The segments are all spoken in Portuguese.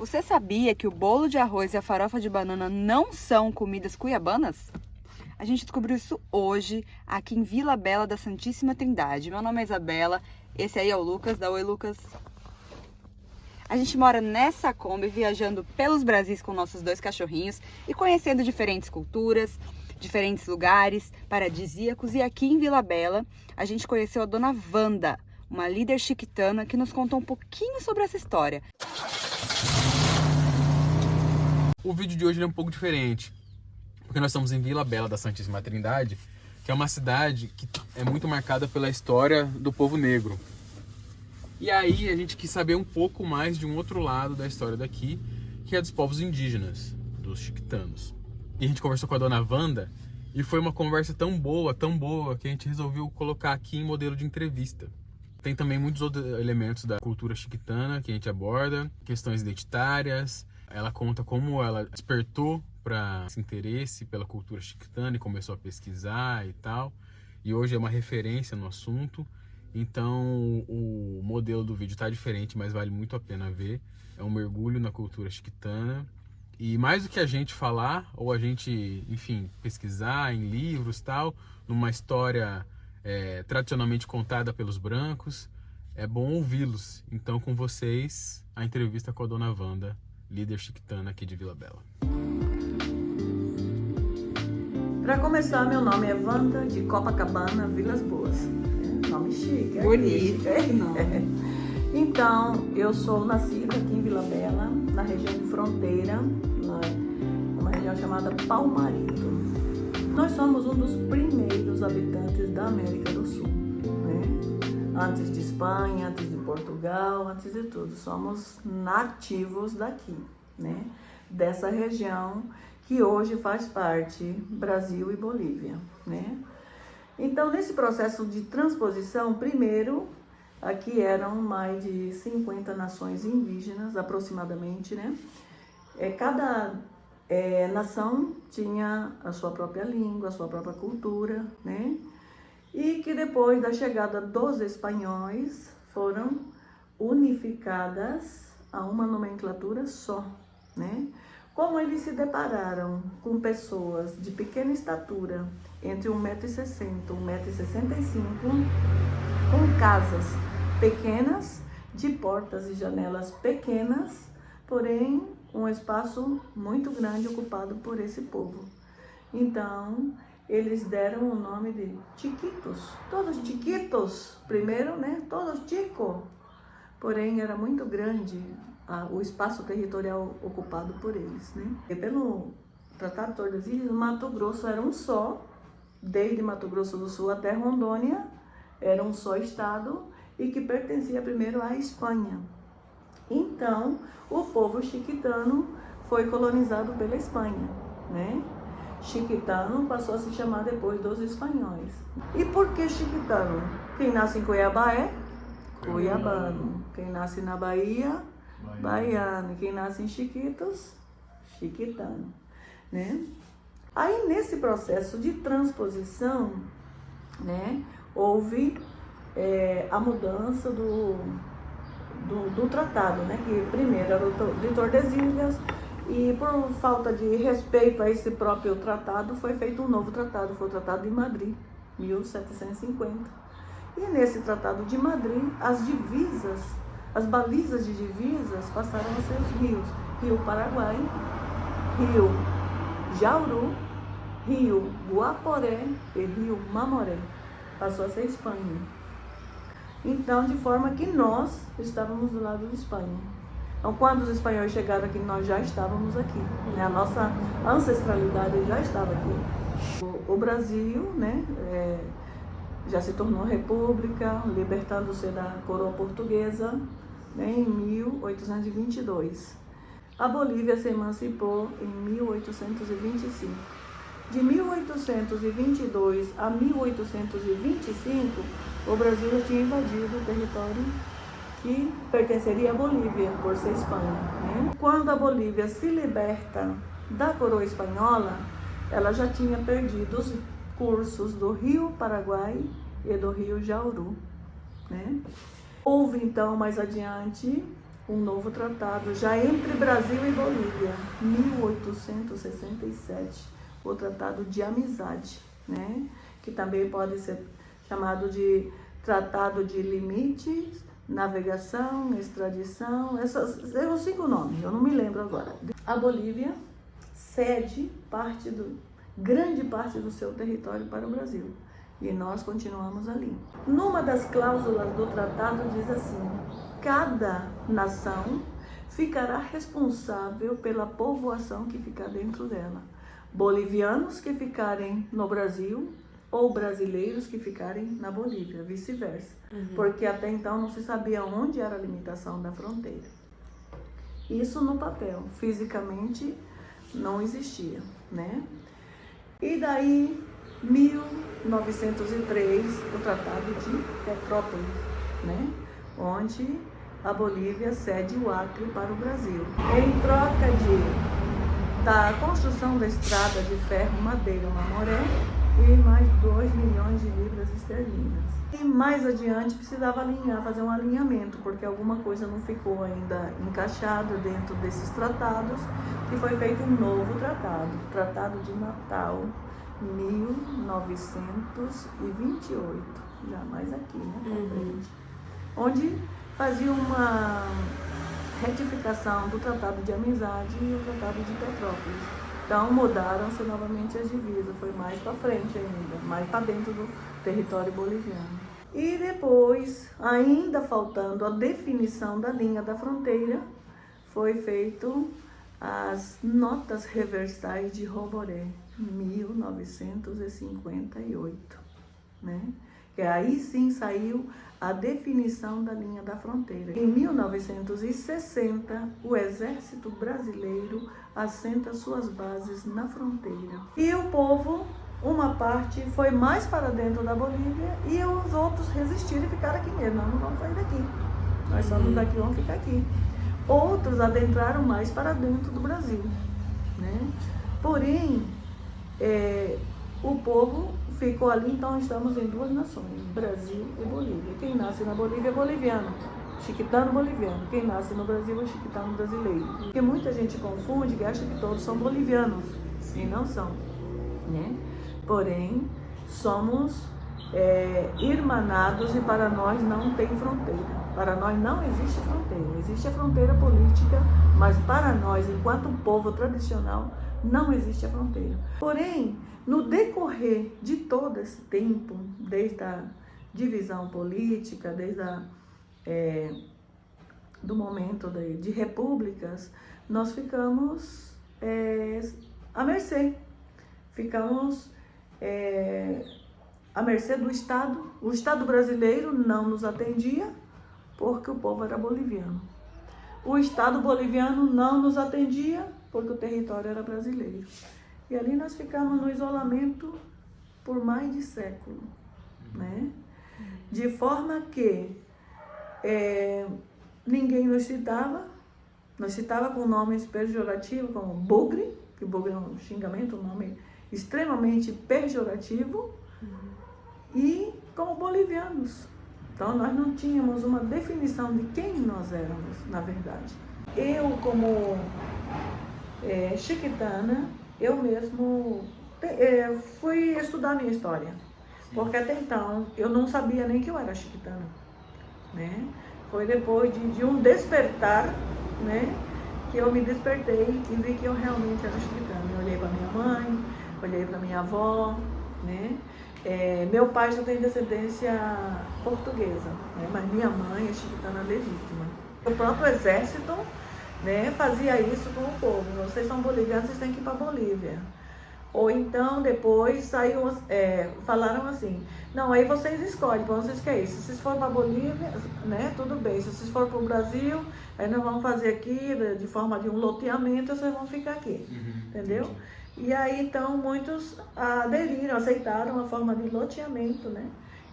Você sabia que o bolo de arroz e a farofa de banana não são comidas cuiabanas? A gente descobriu isso hoje, aqui em Vila Bela da Santíssima Trindade. Meu nome é Isabela, esse aí é o Lucas. Dá oi, Lucas. A gente mora nessa Kombi, viajando pelos Brasis com nossos 2 cachorrinhos e conhecendo diferentes culturas, diferentes lugares paradisíacos. E aqui em Vila Bela, a gente conheceu a dona Wanda, uma líder chiquitana que nos contou um pouquinho sobre essa história. O vídeo de hoje é um pouco diferente, porque nós estamos em Vila Bela da Santíssima Trindade, que é uma cidade que é muito marcada pela história do povo negro. E aí a gente quis saber um pouco mais de um outro lado da história daqui, que é dos povos indígenas, dos chiquitanos. E a gente conversou com a dona Wanda e foi uma conversa tão boa, que a gente resolveu colocar aqui em modelo de entrevista. Tem também muitos outros elementos da cultura chiquitana que a gente aborda, questões identitárias. Ela conta como ela despertou para esse interesse pela cultura chiquitana e começou a pesquisar e tal. E hoje é uma referência no assunto. Então o modelo do vídeo está diferente, mas vale muito a pena ver. É um mergulho na cultura chiquitana. E mais do que a gente falar, ou a gente, enfim, pesquisar em livros e tal, numa história tradicionalmente contada pelos brancos, é bom ouvi-los. Então com vocês, a entrevista com a dona Wanda, líder chiquitana aqui de Vila Bela. Para começar, meu nome é Wanda, de Copacabana, Vilas Boas. Nome chique. Bonito. Então, eu sou nascida aqui em Vila Bela, na região de Fronteira, numa região chamada Palmarito. Nós somos um dos primeiros habitantes da América do Sul, né? Antes de Espanha, antes de Portugal, antes de tudo. Somos nativos daqui, né? Dessa região que hoje faz parte Brasil e Bolívia, né? Então, nesse processo de transposição, primeiro, aqui eram mais de 50 nações indígenas, aproximadamente, né? Cada nação tinha a sua própria língua, a sua própria cultura, né? E que depois da chegada dos espanhóis foram unificadas a uma nomenclatura só, né? Como eles se depararam com pessoas de pequena estatura, entre 1,60 m e 1,65 m, com casas pequenas, de portas e janelas pequenas, porém um espaço muito grande ocupado por esse povo. Então, eles deram o nome de chiquitos, todos chiquitos, primeiro, né? Todos chico, porém era muito grande o espaço territorial ocupado por eles, né? E pelo Tratado de Tordesilhas, o Mato Grosso era um só, desde Mato Grosso do Sul até Rondônia, era um só estado e que pertencia primeiro à Espanha. Então, o povo chiquitano foi colonizado pela Espanha, né? Chiquitano passou a se chamar depois dos espanhóis. E por que chiquitano? Quem nasce em Cuiabá é cuiabano. Quem nasce na Bahia, baiano. Quem nasce em Chiquitos, chiquitano, né? Aí, nesse processo de transposição, né, houve a mudança do tratado, né, que primeiro era o de Tordesilhas, e por falta de respeito a esse próprio tratado, foi feito um novo tratado, foi o Tratado de Madrid, 1750. E nesse Tratado de Madrid, as balizas de divisas passaram a ser os rios. Rio Paraguai, Rio Jauru, Rio Guaporé e Rio Mamoré. Passou a ser Espanha. Então, de forma que nós estávamos do lado da Espanha. Então, quando os espanhóis chegaram aqui, nós já estávamos aqui, né? A nossa ancestralidade já estava aqui. O Brasil, né, já se tornou república, libertando-se da coroa portuguesa, né, em 1822. A Bolívia se emancipou em 1825. De 1822 a 1825, o Brasil já tinha invadido o território que pertenceria à Bolívia, por ser Espanha, né? Quando a Bolívia se liberta da coroa espanhola, ela já tinha perdido os cursos do Rio Paraguai e do Rio Jauru, né? Houve então mais adiante um novo tratado, já entre Brasil e Bolívia, 1867, o Tratado de Amizade, né? Que também pode ser chamado de Tratado de Limites, Navegação, Extradição, são 5 nomes, eu não me lembro agora. A Bolívia cede grande parte do seu território para o Brasil e nós continuamos ali. Numa das cláusulas do tratado diz assim: cada nação ficará responsável pela povoação que ficar dentro dela. Bolivianos que ficarem no Brasil ou brasileiros que ficarem na Bolívia, vice-versa. Porque até então não se sabia onde era a limitação da fronteira. Isso no papel, fisicamente não existia, né? E daí, 1903, o Tratado de Petrópolis, né? Onde a Bolívia cede o Acre para o Brasil. Em troca da construção da estrada de ferro Madeira-Mamoré e mais 2 milhões de libras esterlinas. E mais adiante precisava fazer um alinhamento, porque alguma coisa não ficou ainda encaixada dentro desses tratados, que foi feito um novo tratado, Tratado de Natal, 1928, já mais aqui, né, pra frente, onde fazia uma retificação do Tratado de Amizade e o Tratado de Petrópolis. Então mudaram-se novamente as divisas, foi mais para frente ainda, mais para dentro do território boliviano. E depois, ainda faltando a definição da linha da fronteira, foi feito as notas reversais de Roboré, 1958, né? Que aí sim saiu a definição da linha da fronteira. Em 1960, o Exército Brasileiro assenta suas bases na fronteira. E o povo, uma parte foi mais para dentro da Bolívia e os outros resistiram e ficaram aqui mesmo. Nós não vamos sair daqui. Nós somos daqui, vamos ficar aqui. Outros adentraram mais para dentro do Brasil, né? Porém, o povo ficou ali, então estamos em 2 nações, Brasil e Bolívia. Quem nasce na Bolívia é boliviano, chiquitano boliviano. Quem nasce no Brasil é chiquitano brasileiro. Porque muita gente confunde e acha que todos são bolivianos, e não são, né? Porém, somos irmanados e para nós não tem fronteira. Para nós não existe fronteira. Existe a fronteira política, mas para nós, enquanto povo tradicional, não existe a fronteira. Porém, no decorrer de todo esse tempo, desde a divisão política, desde do momento de repúblicas, nós ficamos à mercê. Ficamos à mercê do Estado. O Estado brasileiro não nos atendia porque o povo era boliviano. O Estado boliviano não nos atendia porque o território era brasileiro. E ali nós ficamos no isolamento por mais de século, né? De forma que ninguém nos citava com nomes pejorativos, como bugre, que bugre é um xingamento, um nome extremamente pejorativo, e como bolivianos. Então nós não tínhamos uma definição de quem nós éramos, na verdade. Eu, como chiquitana, eu mesmo fui estudar minha história, porque até então eu não sabia nem que eu era chiquitana, né? Foi depois de um despertar, né, que eu me despertei e vi que eu realmente era chiquitana. Eu olhei para minha mãe, olhei para minha avó, né? Meu pai já tem descendência portuguesa, né? Mas minha mãe é chiquitana legítima. O próprio exército, né, fazia isso com o povo. Vocês são bolivianos, vocês têm que ir para a Bolívia. Ou então, depois, falaram assim, não, aí vocês escolhem para vocês querem ir. Se vocês forem para a Bolívia, né, tudo bem. Se vocês forem para o Brasil, aí nós vamos fazer aqui, de forma de um loteamento, vocês vão ficar aqui, entendeu? E aí, então, muitos aderiram, aceitaram a forma de loteamento, né?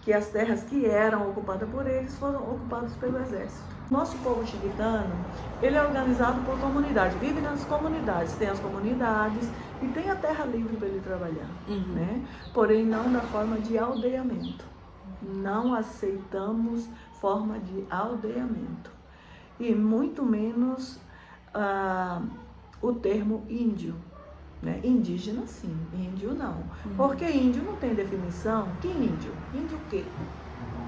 Que as terras que eram ocupadas por eles foram ocupadas pelo exército. Nosso povo chiquitano, ele é organizado por comunidade, vive nas comunidades, tem as comunidades e tem a terra livre para ele trabalhar, né? Porém, não da forma de aldeamento. Não aceitamos forma de aldeamento. e muito menos o termo índio. Né? Indígena sim, índio não. Porque índio não tem definição. Que índio? Índio o quê?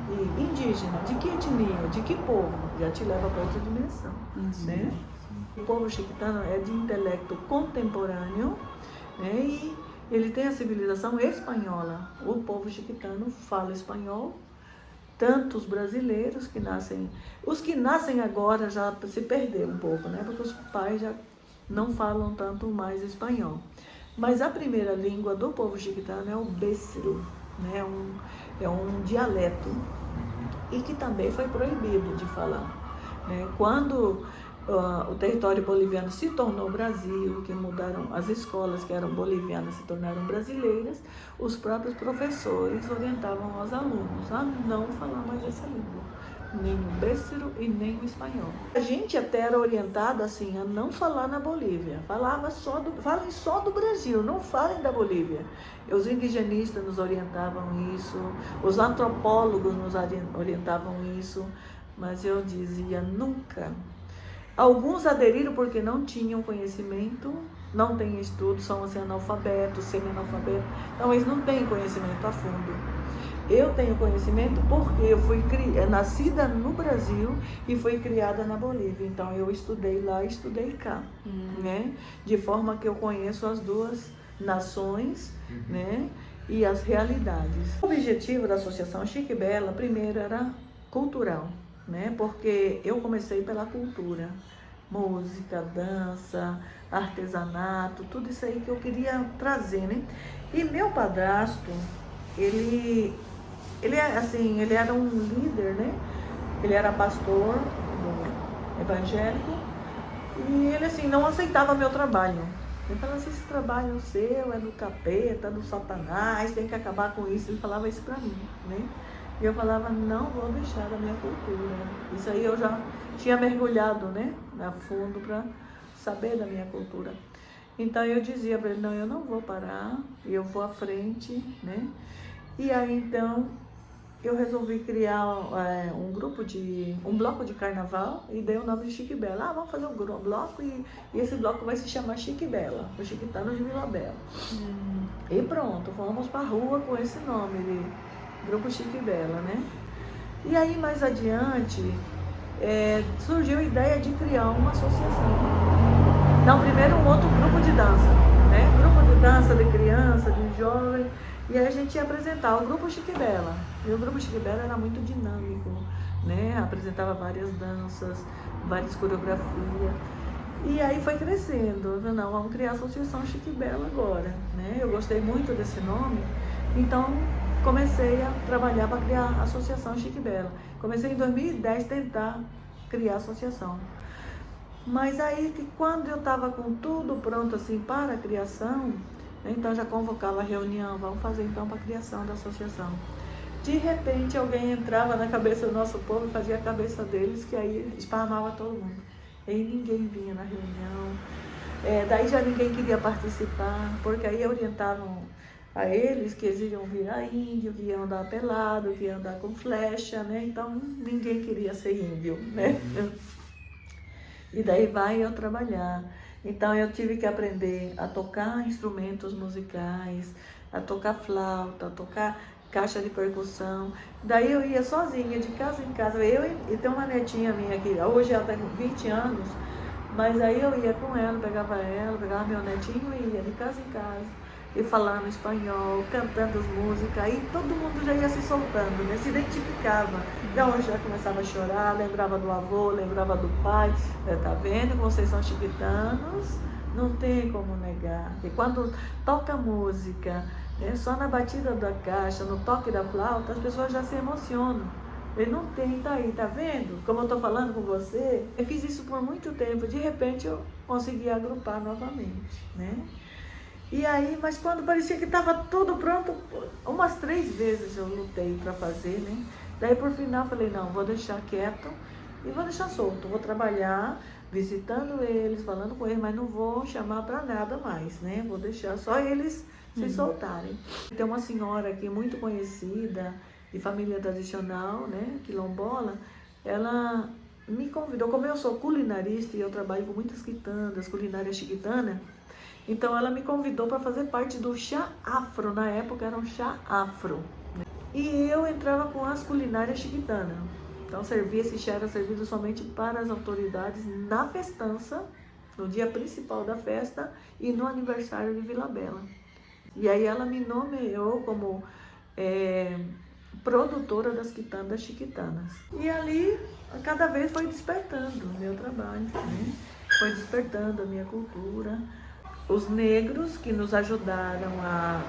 E indígena, de que etnia? De que povo? Já te leva para outra dimensão. Né? O povo chiquitano é de intelecto contemporâneo, né? E ele tem a civilização espanhola. O povo chiquitano fala espanhol. Tanto os brasileiros que nascem... Os que nascem agora já se perderam um pouco, né? Porque os pais já não falam tanto mais espanhol. Mas a primeira língua do povo chiquitano é o bécero, né? É um dialeto e que também foi proibido de falar. Né? Quando o território boliviano se tornou Brasil, que mudaram as escolas que eram bolivianas se tornaram brasileiras, os próprios professores orientavam os alunos a não falar mais essa língua. Nem o bécero e nem o espanhol. A gente até era orientada assim a não falar na Bolívia. Falem só do Brasil, não falem da Bolívia. Os indigenistas nos orientavam isso, os antropólogos nos orientavam isso, mas eu dizia nunca. Alguns aderiram porque não tinham conhecimento, não têm estudo, são assim, analfabetos, semi-analfabetos, então eles não têm conhecimento a fundo. Eu tenho conhecimento porque eu fui nascida no Brasil e fui criada na Bolívia. Então eu estudei lá e estudei cá, né? De forma que eu conheço as duas nações, né? E as realidades. O objetivo da Associação Chique Bela, primeiro, era cultural, né? Porque eu comecei pela cultura. Música, dança, artesanato, tudo isso aí que eu queria trazer, né? E meu padrasto, ele era um líder, né? Ele era pastor evangélico e ele assim não aceitava meu trabalho. Ele falava assim, esse trabalho seu é do capeta, do satanás, tem que acabar com isso. Ele falava isso pra mim, né? E eu falava, não vou deixar da minha cultura. Isso aí eu já tinha mergulhado, né? A fundo para saber da minha cultura. Então eu dizia para ele, não, eu não vou parar, eu vou à frente, né? E aí então eu resolvi criar um bloco de carnaval e dei o nome de Chique Bela. Vamos fazer um bloco e esse bloco vai se chamar Chique Bela, os chiquitanos de Vila Bela. E pronto, fomos para a rua com esse nome de Grupo Chique Bela, né? E aí mais adiante surgiu a ideia de criar uma associação. Não, primeiro um outro grupo de dança, né? Grupo de dança de criança, de jovem. E aí a gente ia apresentar o Grupo Chique Bela. E o Grupo Chique Bela era muito dinâmico, né? Apresentava várias danças, várias coreografias. E aí foi crescendo. Eu falei, não, vamos criar a Associação Chique Bela agora, né? Eu gostei muito desse nome, então comecei a trabalhar para criar a Associação Chique Bela. Comecei em 2010 tentar criar a associação. Mas aí que quando eu estava com tudo pronto assim para a criação, então já convocava a reunião, vamos fazer então para a criação da associação. De repente alguém entrava na cabeça do nosso povo e fazia a cabeça deles, que aí esparramava todo mundo. E aí ninguém vinha na reunião, daí já ninguém queria participar, porque aí orientavam a eles que eles iriam virar índio, que iam andar pelado, que iam andar com flecha, né? Então ninguém queria ser índio, né? E daí vai eu trabalhar. Então eu tive que aprender a tocar instrumentos musicais, a tocar flauta, a tocar caixa de percussão. Daí eu ia sozinha, de casa em casa. E tem uma netinha minha aqui, hoje ela está com 20 anos, mas aí eu ia com ela, pegava meu netinho e ia de casa em casa. E falando espanhol, cantando as músicas, aí todo mundo já ia se soltando, né? Se identificava. Então já começava a chorar, lembrava do avô, lembrava do pai. Tá vendo? Vocês são chiquitanos, não tem como negar. E quando toca música, né, só na batida da caixa, no toque da flauta, as pessoas já se emocionam. Ele não tem, tá aí, tá vendo? Como eu tô falando com você, eu fiz isso por muito tempo, de repente eu consegui agrupar novamente, né? E aí, mas quando parecia que estava tudo pronto, umas 3 vezes eu lutei para fazer, né? Daí por final falei, não, vou deixar quieto e vou deixar solto. Vou trabalhar visitando eles, falando com eles, mas não vou chamar para nada mais, né? Vou deixar só eles se soltarem. Tem uma senhora aqui muito conhecida, de família tradicional, né? Quilombola, ela me convidou, como eu sou culinarista e eu trabalho com muitas quitandas, culinária chiquitana, então ela me convidou para fazer parte do chá afro, na época era um chá afro. E eu entrava com as culinárias chiquitanas. Então esse chá era servido somente para as autoridades na festança, no dia principal da festa e no aniversário de Vila Bela. E aí ela me nomeou como produtora das quitandas chiquitanas. E ali, cada vez foi despertando o meu trabalho, né? Foi despertando a minha cultura. Os negros que nos ajudaram a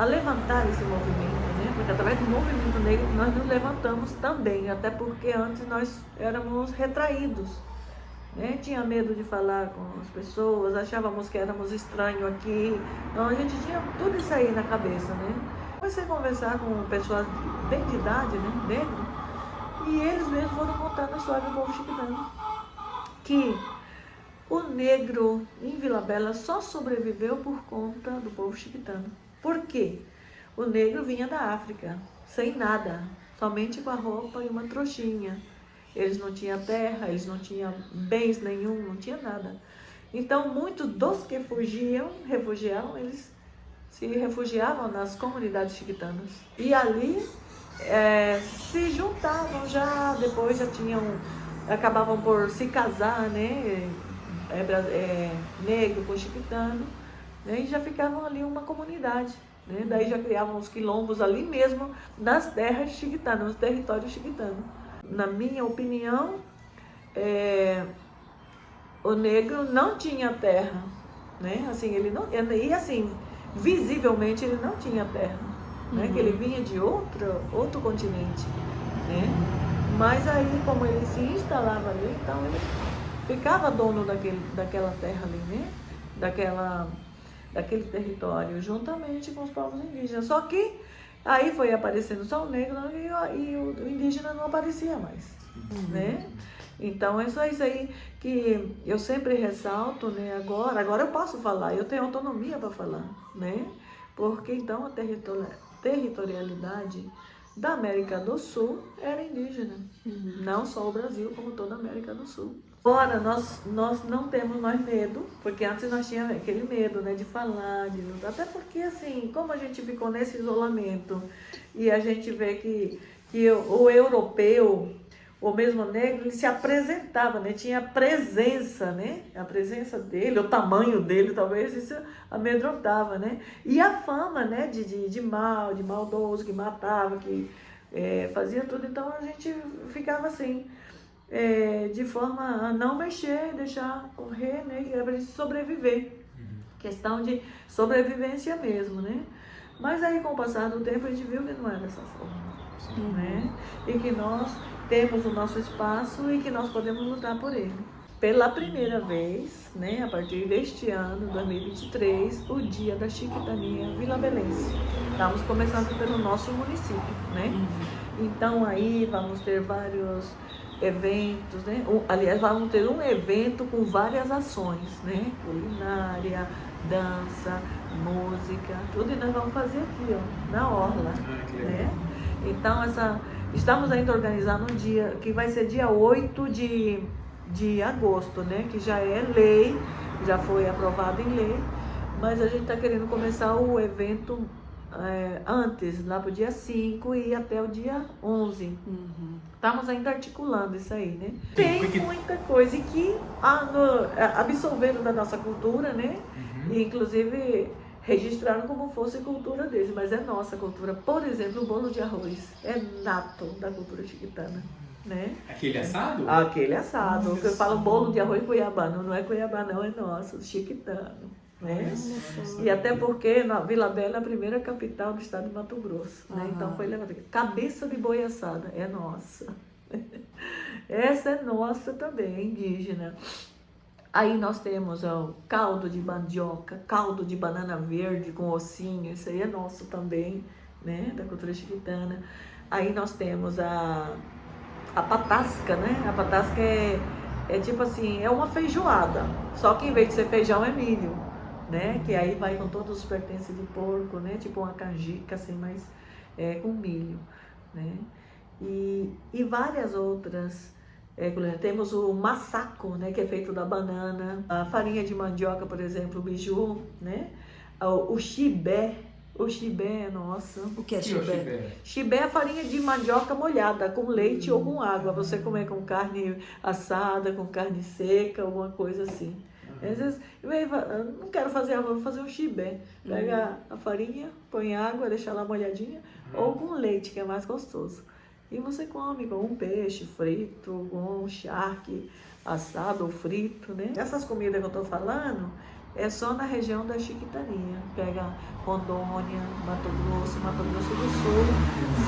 levantar esse movimento, né? Porque através do movimento negro nós nos levantamos também, até porque antes nós éramos retraídos, né? Tinha medo de falar com as pessoas, achávamos que éramos estranhos aqui, então a gente tinha tudo isso aí na cabeça, né? Comecei a conversar com pessoas bem de idade, né? Negro, e eles mesmos foram contando a história do povo chiquitano, que o negro em Vila Bela só sobreviveu por conta do povo chiquitano. Por quê? O negro vinha da África, sem nada, somente com a roupa e uma trouxinha. Eles não tinham terra, eles não tinham bens nenhum, não tinha nada. Então, muitos dos que refugiavam, eles se refugiavam nas comunidades chiquitanas. E ali se juntavam depois já acabavam por se casar, né? Negro com chiquitano, né? E já ficavam ali uma comunidade, né? Daí já criavam os quilombos ali mesmo, nas terras chiquitanas, nos territórios chiquitanos. Na minha opinião, o negro não tinha terra, né? Assim, ele não, e assim, visivelmente ele não tinha terra, né? Que ele vinha de outro continente, né? Mas aí, como ele se instalava ali, então ele ficava dono daquela terra ali, né? Daquele território, juntamente com os povos indígenas. Só que aí foi aparecendo só o negro e o indígena não aparecia mais, né? Então, isso aí que eu sempre ressalto, né? Agora eu posso falar, eu tenho autonomia para falar, né? Porque então a territorialidade da América do Sul era indígena, não só o Brasil, como toda a América do Sul. Agora, nós não temos mais medo, porque antes nós tínhamos aquele medo, né, de falar, de lutar, até porque, assim, como a gente ficou nesse isolamento e a gente vê que o europeu, ou mesmo o negro, ele se apresentava, né, tinha presença, né, a presença dele, o tamanho dele, talvez isso amedrontava, né, e a fama, né, de maldoso, que matava, que fazia tudo, então a gente ficava assim, de forma a não mexer, deixar correr, né? Era pra gente sobreviver. Questão de sobrevivência mesmo, né? Mas aí, com o passar do tempo, a gente viu que não era dessa forma, né? E que nós temos o nosso espaço e que nós podemos lutar por ele. Pela primeira vez, né? A partir deste ano, 2023, o Dia da Chiquitania Vilabelense. Estamos começando pelo nosso município, né? Então, aí vamos ter vários eventos, né? Aliás, vamos ter um evento com várias ações, né? Culinária, dança, música, tudo, e nós vamos fazer aqui, ó, na orla, né? Então, estamos ainda organizando um dia, que vai ser dia 8 de agosto, né? Que já é lei, já foi aprovado em lei, mas a gente está querendo começar o evento antes, lá para o dia 5 e até o dia 11. Estamos ainda articulando isso aí, né? Tem muita coisa que absorveram da nossa cultura, né? E, inclusive, registraram como fosse cultura deles, mas é nossa cultura. Por exemplo, o bolo de arroz é nato da cultura chiquitana, né? Aquele assado? Aquele assado. Eu falo bolo de arroz cuiabano, não é cuiabá não, é nosso, chiquitano. Né? E até porque Vila Bela é a primeira capital do estado de Mato Grosso, né? Então foi levantada. Cabeça de boi assada é nossa. Essa é nossa também, indígena. Aí nós temos o caldo de mandioca, caldo de banana verde com ossinho, isso aí é nosso também, né? Da cultura chiquitana. Aí nós temos a patasca, né? A patasca é tipo assim, é uma feijoada, só que em vez de ser feijão é milho, né? Que aí vai com todos os pertences de porco, né? Tipo uma canjica, assim, mas com milho, né? e várias outras. Temos o massaco, né, que é feito da banana, a farinha de mandioca, por exemplo, o biju, né, o chibé. O chibé, nossa. O que é O Chibé? Chibé é farinha de mandioca molhada com leite ou com água. Você comer com carne assada, com carne seca, alguma coisa assim. Às vezes, eu não quero fazer arroz, vou fazer um chibé. Pega a farinha, põe água, deixa ela molhadinha, ou com leite, que é mais gostoso. E você come com um peixe frito, com um charque assado ou frito, né? Essas comidas que eu tô falando é só na região da Chiquitania. Pega Rondônia, Mato Grosso do Sul,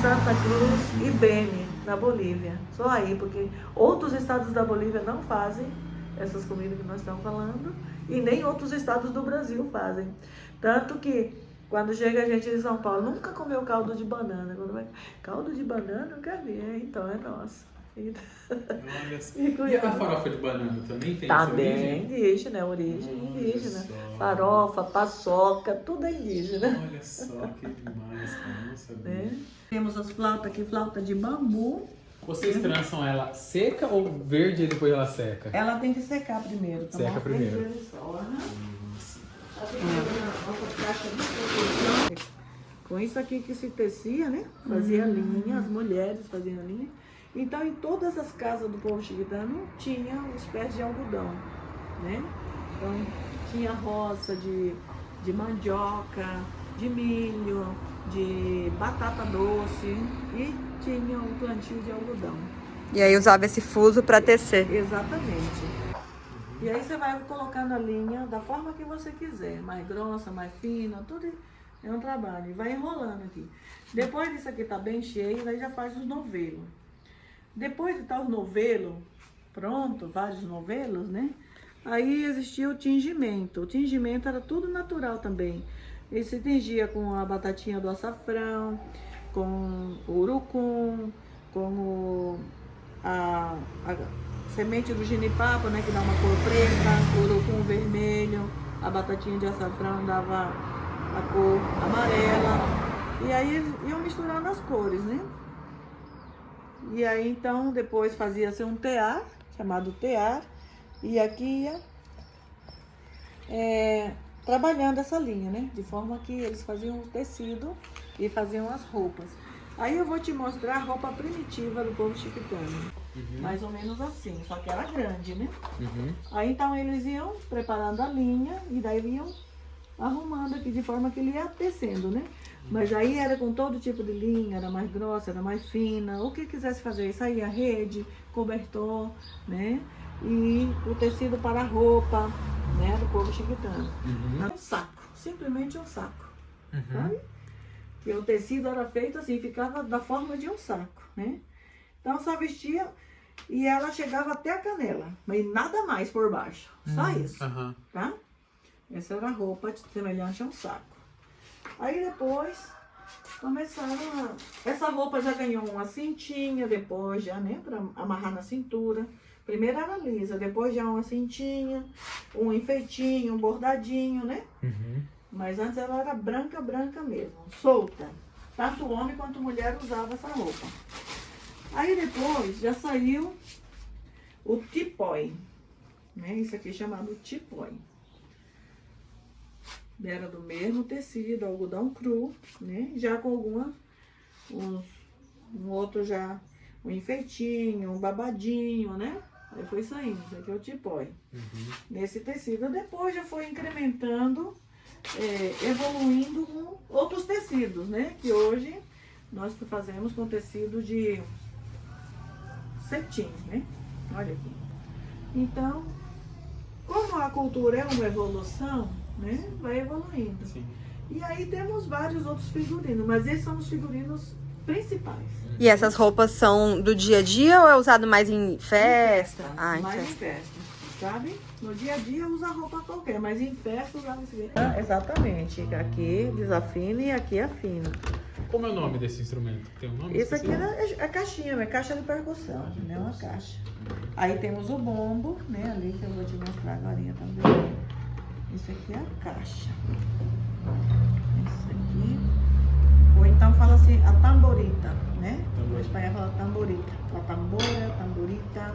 Santa Cruz e Beni, na Bolívia. Só aí, porque outros estados da Bolívia não fazem essas comidas que nós estamos falando e nem outros estados do Brasil fazem. Tanto que quando chega a gente de São Paulo, nunca comeu caldo de banana. Quando vai, caldo de banana, nunca vi, então é nosso. E a farofa de banana também tem essa Também origem? indígena, origem indígena. Farofa, paçoca, tudo é indígena. Olha só, que demais, cara, não sabia. Temos as flautas aqui, flauta de bambu. Vocês trançam ela seca ou verde e depois ela seca? Ela tem que secar primeiro, tá? Seca primeiro. Com isso aqui que se tecia, né? Fazia linha, as mulheres faziam linha. Então, em todas as casas do povo chiquitano tinha os pés de algodão, né? Então, tinha roça de mandioca, de milho, de batata doce e tinha um plantio de algodão. E aí usava esse fuso para tecer. Exatamente. E aí você vai colocando a linha da forma que você quiser, mais grossa, mais fina, tudo é um trabalho. E vai enrolando aqui. Depois disso aqui tá bem cheio, aí já faz os novelos. Depois de estar os novelos pronto, vários novelos, né? Aí existia o tingimento. O tingimento era tudo natural também. Ele se tingia com a batatinha do açafrão, com o urucum, com a semente do jenipapo, né, que dá uma cor preta, o urucum vermelho, a batatinha de açafrão dava a cor amarela. E aí eles iam misturando as cores, né? E aí então depois fazia-se um tear, chamado tear, e aqui ia trabalhando essa linha, né? De forma que eles faziam o tecido e faziam as roupas. Aí eu vou te mostrar a roupa primitiva do povo chiquitano. Mais ou menos assim, só que era grande, né? Aí então eles iam preparando a linha e daí iam arrumando aqui de forma que ele ia tecendo, né? Mas aí era com todo tipo de linha, era mais grossa, era mais fina, o que quisesse fazer. Isso aí a rede, cobertor, né? E o tecido para a roupa, né? Do povo chiquitano. Um saco, simplesmente um saco, sabe? E o tecido era feito assim, ficava da forma de um saco, né? Então só vestia e ela chegava até a canela, mas nada mais por baixo, só isso, tá? Essa era a roupa semelhante a um saco. Aí depois começaram essa roupa já ganhou uma cintinha, depois já, né, pra amarrar na cintura. Primeiro era lisa, depois já uma cintinha, um enfeitinho, um bordadinho, né? Mas antes ela era branca, branca mesmo, solta. Tanto homem quanto mulher usava essa roupa. Aí depois já saiu o tipói, né? Isso aqui é chamado tipói. Era do mesmo tecido, algodão cru, né? Já com um outro já, um enfeitinho, um babadinho, né? Aí foi saindo, isso aqui é o tipói. Nesse tecido, depois já foi incrementando, evoluindo com outros tecidos, né? Que hoje nós fazemos com tecido de cetim, né? Olha aqui. Então, como a cultura é uma evolução, né? Vai evoluindo. Sim. E aí temos vários outros figurinos, mas esses são os figurinos principais. E essas roupas são do dia a dia ou é usado mais em festa? Em festa, sabe? No dia a dia usa roupa qualquer, mas em festa usava esse. Exatamente. Aqui desafina e aqui afina. Como é o nome desse instrumento? Tem um nome? Isso aqui é caixinha, é caixa de percussão, né? Uma caixa. Aí temos o bombo, né? Ali que eu vou te mostrar agora também. Isso aqui é a caixa. Isso aqui, o então fala-se a tamborita, né? Tamborita. Na Espanha fala tamborita. A tambora, tamborita.